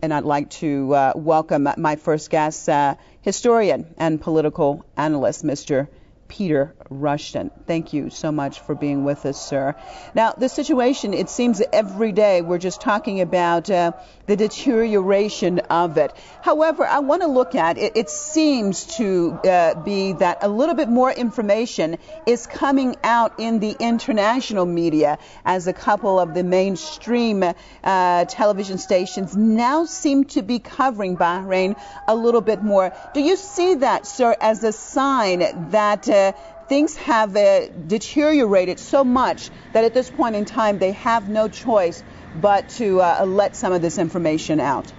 And I'd like to welcome my first guest, historian and political analyst, Mr. Peter Rushton. Thank you so much for being with us, sir. Now, the situation, it seems that every day we're just talking about the deterioration of it. However, I want to look at it. It seems to be that a little bit more information is coming out in the international media as a couple of the mainstream television stations now seem to be covering Bahrain a little bit more. Do you see that, sir, as a sign that things have deteriorated so much that at this point in time they have no choice but to let some of this information out?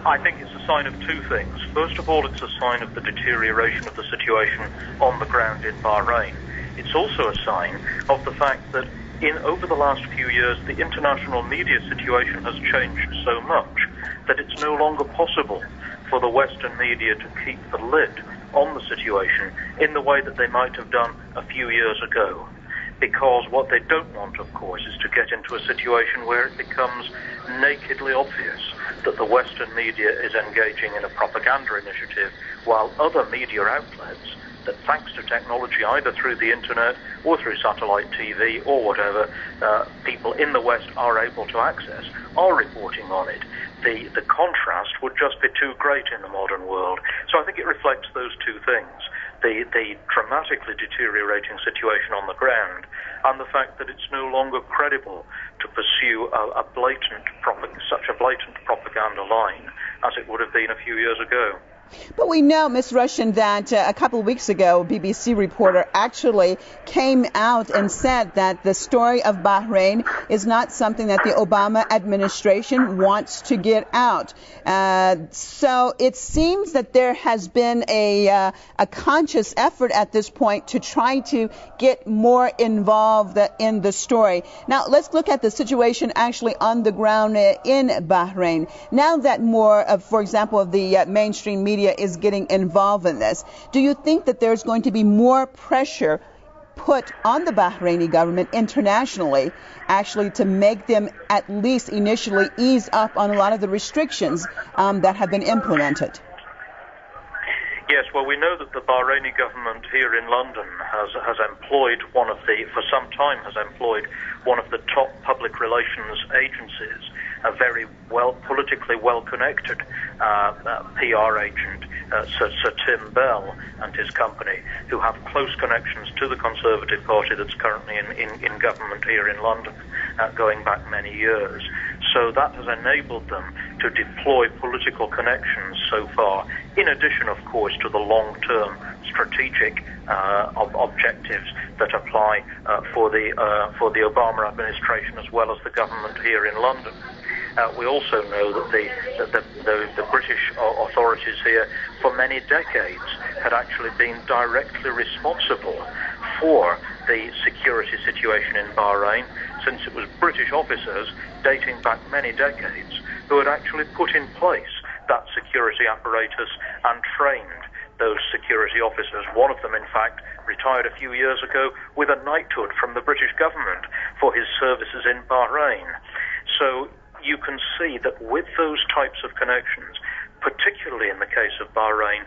I think it's a sign of two things. First of all, it's a sign of the deterioration of the situation on the ground in Bahrain. It's also a sign of the fact that over the last few years, the international media situation has changed so much that it's no longer possible for the Western media to keep the lid on the situation in the way that they might have done a few years ago. Because what they don't want, of course, is to get into a situation where it becomes nakedly obvious that the Western media is engaging in a propaganda initiative, while other media outlets that, thanks to technology, either through the internet or through satellite TV or whatever, people in the West are able to access, are reporting on it. The contrast would just be too great in the modern world. So I think it reflects those two things. The dramatically deteriorating situation on the ground and the fact that it's no longer credible to pursue such a blatant propaganda line as it would have been a few years ago. But we know, Ms. Rushton, that a couple of weeks ago, a BBC reporter actually came out and said that the story of Bahrain is not something that the Obama administration wants to get out. So it seems that there has been a conscious effort at this point to try to get more involved in the story. Now, let's look at the situation actually on the ground in Bahrain. Now that more of, for example, of the mainstream media is getting involved in this, do you think that there's going to be more pressure put on the Bahraini government internationally actually to make them at least initially ease up on a lot of the restrictions that have been implemented? Yes, well, we know that the Bahraini government here in London has employed for some time has employed one of the top public relations agencies, a very politically well-connected PR agent, Sir Tim Bell and his company, who have close connections to the Conservative Party that's currently in government here in London, going back many years. So that has enabled them to deploy political connections so far, in addition, of course, to the long-term strategic objectives that apply for the Obama administration as well as the government here in London. We also know that the British authorities here for many decades had actually been directly responsible for the security situation in Bahrain, since it was British officers dating back many decades who had actually put in place that security apparatus and trained those security officers. One of them, in fact, retired a few years ago with a knighthood from the British government for his services in Bahrain. So you can see that with those types of connections, particularly in the case of Bahrain,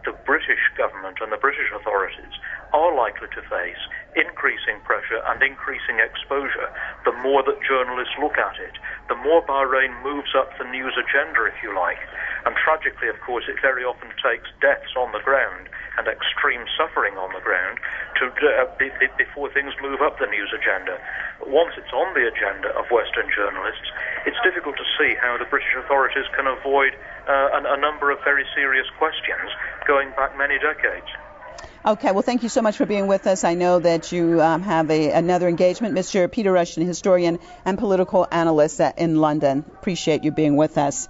the British government and the British authorities are likely to face increasing pressure and increasing exposure the more that journalists look at it, the more Bahrain moves up the news agenda, if you like. And tragically, of course, it very often takes deaths on the ground and extreme suffering on the ground before things move up the news agenda. Once it's on the agenda of Western journalists, it's difficult to see how the British authorities can avoid a number of very serious questions going back many decades. Okay, well, thank you so much for being with us. I know that you have another engagement. Mr. Peter Rushton, historian and political analyst in London. Appreciate you being with us.